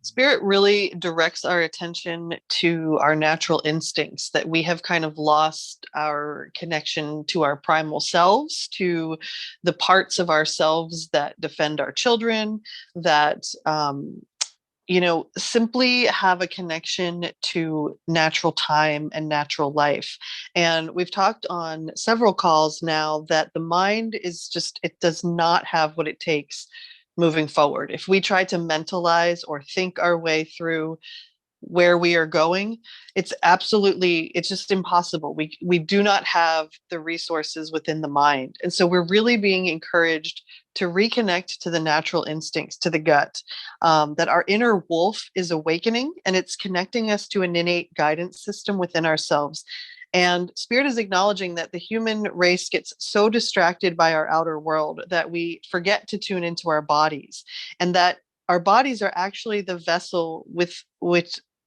Spirit really directs our attention to our natural instincts, that we have kind of lost our connection to our primal selves, to the parts of ourselves that defend our children, that simply have a connection to natural time and natural life. And we've talked on several calls now that the mind is just, it does not have what it takes moving forward. If we try to mentalize or think our way through where we are going, it's just impossible. We do not have the resources within the mind. And so we're really being encouraged to reconnect to the natural instincts, to the gut, that our inner wolf is awakening, and it's connecting us to an innate guidance system within ourselves. And Spirit is acknowledging that the human race gets so distracted by our outer world that we forget to tune into our bodies, and that our bodies are actually the vessel with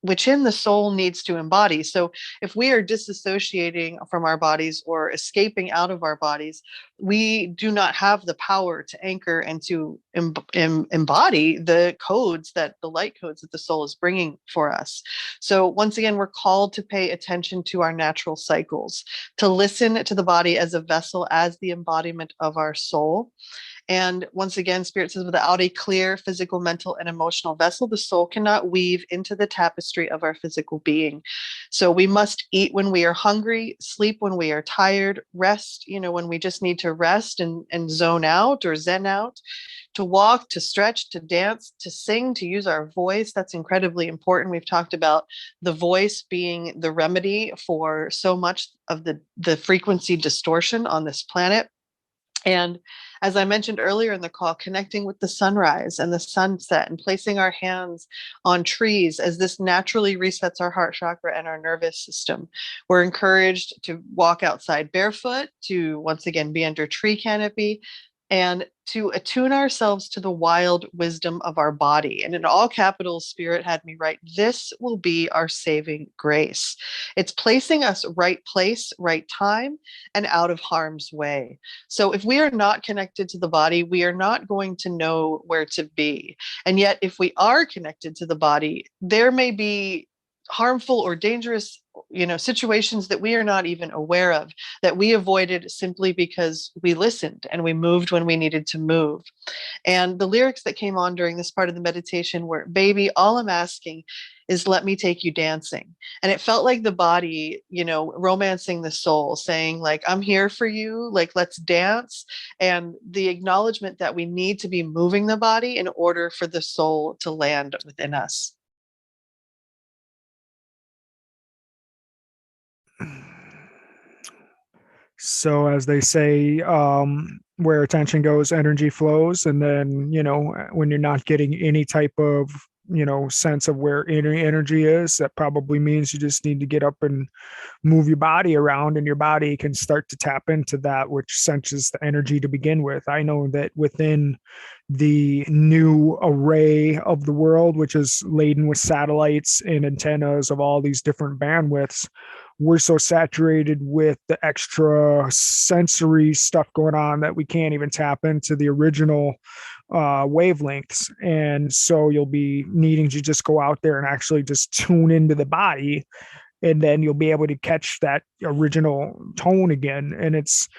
which in the soul needs to embody. So if we are disassociating from our bodies or escaping out of our bodies, we do not have the power to anchor and to embody the codes, that the light codes that the soul is bringing for us. So once again, we're called to pay attention to our natural cycles, to listen to the body as a vessel, as the embodiment of our soul. And once again, Spirit says, without a clear physical, mental, and emotional vessel, the soul cannot weave into the tapestry of our physical being. So we must eat when we are hungry, sleep when we are tired, rest, when we just need to rest and zone out or zen out, to walk, to stretch, to dance, to sing, to use our voice. That's incredibly important. We've talked about the voice being the remedy for so much of the frequency distortion on this planet. And as I mentioned earlier in the call, connecting with the sunrise and the sunset and placing our hands on trees, as this naturally resets our heart chakra and our nervous system. We're encouraged to walk outside barefoot, to once again be under tree canopy, and to attune ourselves to the wild wisdom of our body. And in all capitals, Spirit had me write, this will be our saving grace. It's placing us right place, right time, and out of harm's way. So if we are not connected to the body, we are not going to know where to be. And yet, if we are connected to the body, there may be harmful or dangerous situations that we are not even aware of, that we avoided simply because we listened and we moved when we needed to move. And the lyrics that came on during this part of the meditation were, baby, all I'm asking is let me take you dancing. And it felt like the body, romancing the soul, saying like, I'm here for you, like, let's dance. And the acknowledgement that we need to be moving the body in order for the soul to land within us. So as they say, where attention goes, energy flows. And then, when you're not getting any type of, sense of where energy is, that probably means you just need to get up and move your body around, and your body can start to tap into that which senses the energy to begin with. I know that within the new array of the world, which is laden with satellites and antennas of all these different bandwidths, we're so saturated with the extra sensory stuff going on that we can't even tap into the original wavelengths. And so you'll be needing to just go out there and actually just tune into the body, and then you'll be able to catch that original tone again. And it's,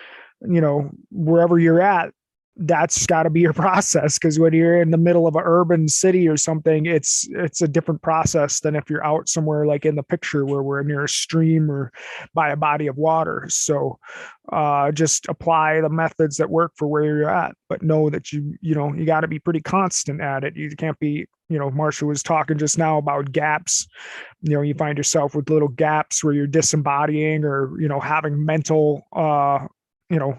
wherever you're at, that's got to be your process, because when you're in the middle of an urban city or something, it's a different process than if you're out somewhere like in the picture where we're near a stream or by a body of water. So just apply the methods that work for where you're at, but know that you got to be pretty constant at it. You can't be, Marsha was talking just now about gaps. You find yourself with little gaps where you're disembodying, or having mental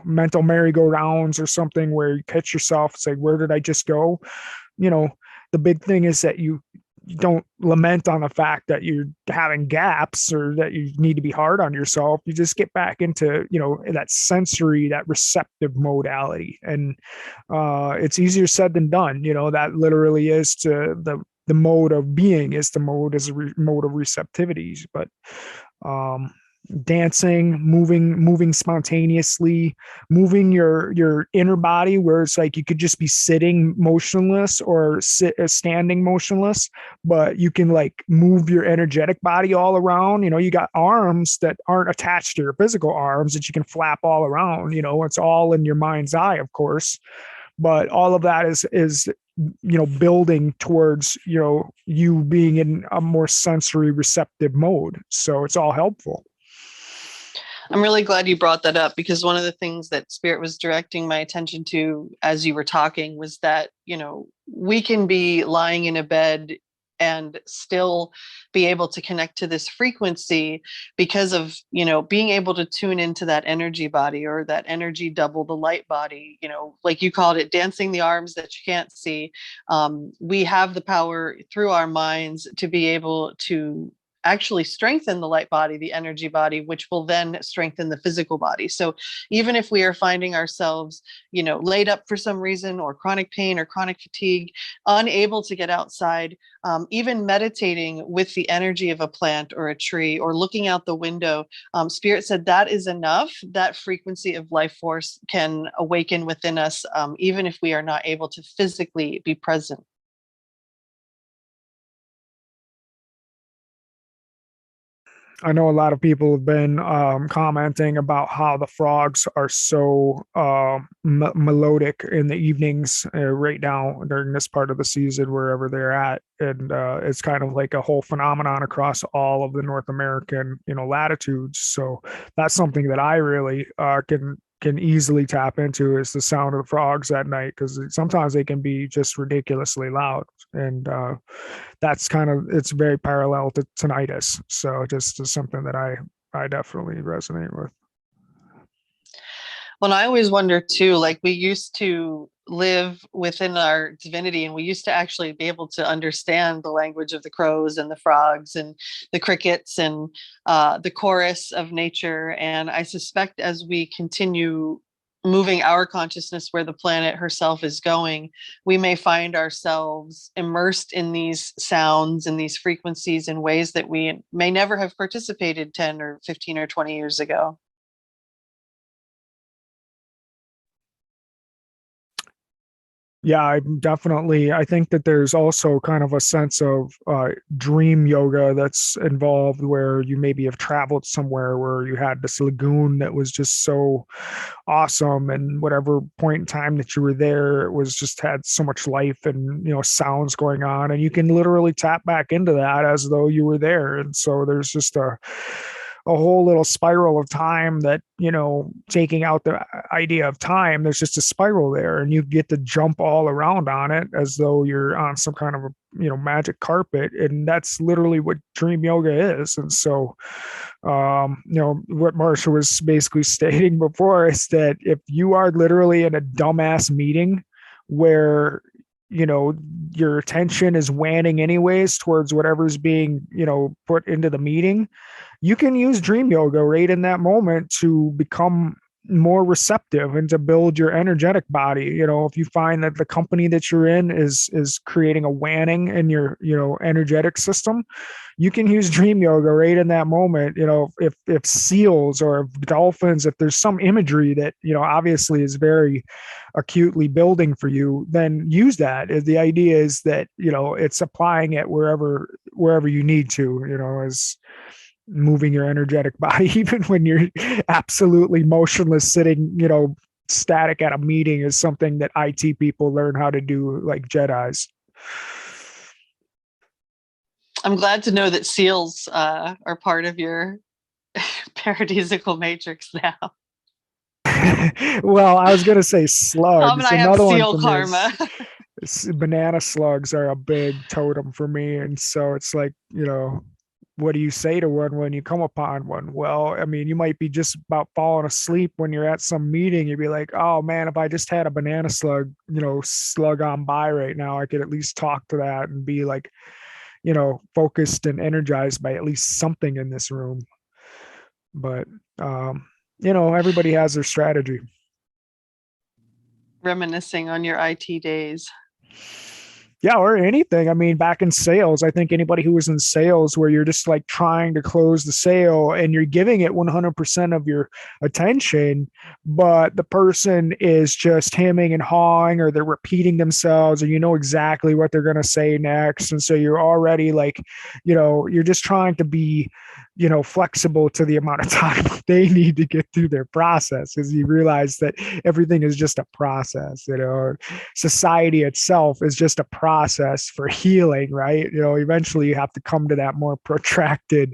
mental merry-go-rounds or something where you catch yourself, say, where did I just go? The big thing is that you don't lament on the fact that you're having gaps or that you need to be hard on yourself. You just get back into, that sensory, that receptive modality. And it's easier said than done. That literally is to the mode of being, is the mode as a mode of receptivity. But dancing, moving spontaneously, moving your inner body where it's like you could just be sitting motionless or standing motionless, but you can like move your energetic body all around. You got arms that aren't attached to your physical arms that you can flap all around. It's all in your mind's eye, of course, but all of that is building towards you being in a more sensory receptive mode, so it's all helpful. I'm really glad you brought that up, because one of the things that Spirit was directing my attention to as you were talking was that, we can be lying in a bed and still be able to connect to this frequency because of, being able to tune into that energy body, or that energy double the light body, like you called it, dancing the arms that you can't see. We have the power through our minds to be able to actually strengthen the light body, the energy body, which will then strengthen the physical body. So even if we are finding ourselves, laid up for some reason, or chronic pain or chronic fatigue, unable to get outside, even meditating with the energy of a plant or a tree, or looking out the window, Spirit said that is enough. That frequency of life force can awaken within us, even if we are not able to physically be present. I know a lot of people have been commenting about how the frogs are so melodic in the evenings right now during this part of the season, wherever they're at. And it's kind of like a whole phenomenon across all of the North American, latitudes. So that's something that I really can easily tap into, is the sound of the frogs at night, because sometimes they can be just ridiculously loud. And that's kind of, it's very parallel to tinnitus. So just is something that I definitely resonate with. Well, I always wonder too, like we used to live within our divinity, and we used to actually be able to understand the language of the crows and the frogs and the crickets, and the chorus of nature. And I suspect as we continue moving our consciousness where the planet herself is going, we may find ourselves immersed in these sounds and these frequencies in ways that we may never have participated 10 or 15 or 20 years ago. Yeah, I think that there's also kind of a sense of dream yoga that's involved, where you maybe have traveled somewhere where you had this lagoon that was just so awesome, and whatever point in time that you were there, it was just had so much life and sounds going on, and you can literally tap back into that as though you were there. And so there's just a whole little spiral of time that, taking out the idea of time, there's just a spiral there, and you get to jump all around on it as though you're on some kind of a, magic carpet. And that's literally what dream yoga is. And so, what Marsha was basically stating before is that if you are literally in a dumbass meeting where, your attention is waning anyways towards whatever's being, put into the meeting, you can use dream yoga right in that moment to become more receptive and to build your energetic body. If you find that the company that you're in is creating a wanning in your, energetic system, you can use dream yoga right in that moment. If seals or if dolphins, if there's some imagery that, obviously is very acutely building for you, then use that. The idea is that, it's applying it wherever you need to, as moving your energetic body, even when you're absolutely motionless, sitting, static at a meeting, is something that IT people learn how to do like Jedis. I'm glad to know that seals are part of your paradisical matrix now. Well, I was going to say Tom and slugs. I have Another one seal for me karma. is banana slugs are a big totem for me. And so it's like, what do you say to one when you come upon one? Well, I mean, you might be just about falling asleep when you're at some meeting. You'd be like, oh man, if I just had a banana slug, slug on by right now, I could at least talk to that and be like, focused and energized by at least something in this room. But, everybody has their strategy. Reminiscing on your IT days. Yeah, or anything. I mean, back in sales, I think anybody who was in sales where you're just like trying to close the sale and you're giving it 100% of your attention, but the person is just hemming and hawing, or they're repeating themselves, or you know exactly what they're going to say next. And so you're already like, you're just trying to be, flexible to the amount of time they need to get through their process, because you realize that everything is just a process. Society itself is just a process for healing, right? Eventually you have to come to that more protracted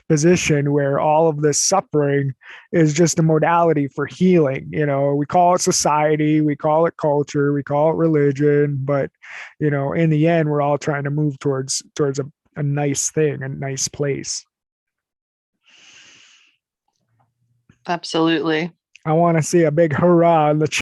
position where all of this suffering is just a modality for healing. We call it society, we call it culture, we call it religion, but in the end, we're all trying to move towards a nice thing, a nice place. Absolutely. I want to see a big hurrah in the